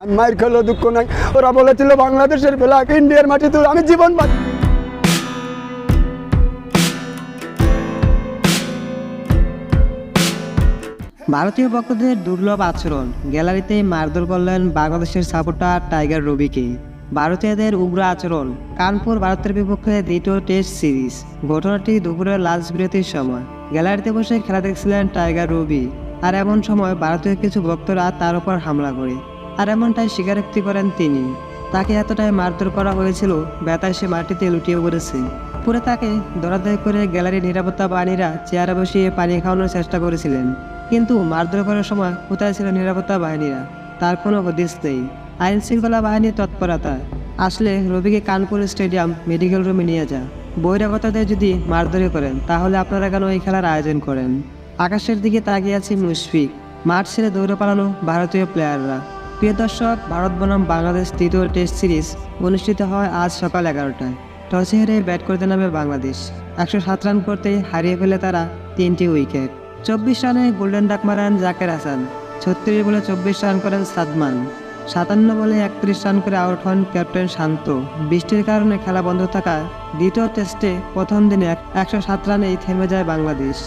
মায়ের খেলো দুঃখ নাই। ওরা বলেছিল বাংলাদেশের ব্ল্যাক ইন্ডিয়ার মাটিতে আমি জীবন ভারতীয় ভক্তদের দুর্লভ আচরণ, গ্যালারিতে মারধর করলেন বাংলাদেশের সাপোর্টার টাইগার রবিকে। ভারতীয়দের উগ্র আচরণ, কানপুর ভারতের বিপক্ষে দ্বিতীয় টেস্ট সিরিজ। ঘটনাটি দুপুরের লাঞ্চ বিরতির সময় গ্যালারিতে বসে খেলা দেখছিলেন টাইগার রবি। আর এমন সময় ভারতীয় কিছু ভক্তরা তার উপর হামলা করে, আর এমনটাই স্বীকারোক্তি করেন তিনি। তাকে এতটাই মারধর করা হয়েছিল, ব্যথায় সে মাটিতে লুটিয়ে পড়েছে। পরে তাকে ধরাধরি করে গ্যালারির নিরাপত্তা বাহিনীরা চেয়ারে বসিয়ে পানি খাওয়ানোর চেষ্টা করেছিলেন। কিন্তু মারধর করার সময় কোথায় ছিল নিরাপত্তা বাহিনীরা, তার কোনো হদিস নেই। আইন শৃঙ্খলা বাহিনীর তৎপরতা আসলে রবিকে কানপুর স্টেডিয়াম মেডিকেল রুমে নিয়ে যা। বহিরাগতদের যদি মারধরি করেন তাহলে আপনারা কেন এই খেলার আয়োজন করেন? আকাশের দিকে তাকিয়ে আছে মুশফিক। মাঠ ছেড়ে দৌড়ে পালানো ভারতীয় প্লেয়াররা। প্রিয় দর্শক, ভারত বনাম বাংলাদেশ তৃতীয় টেস্ট সিরিজ অনুষ্ঠিত হয় আজ সকাল 11টায়। টসে হেরে ব্যাট করতে নামে বাংলাদেশ। 107 রান করতেই হারিয়ে ফেলে তারা 3টি উইকেট। 24 রানে গোল্ডেন ডাক মারান জাকের হাসান। 36 বলে 24 রান করেন সাদমান। 57 বলে 31 রান করে আউট হন ক্যাপ্টেন শান্ত। বৃষ্টির কারণে খেলা বন্ধ থাকা দ্বিতীয় টেস্টে প্রথম দিনে 107 রানেই থেমে যায় বাংলাদেশ।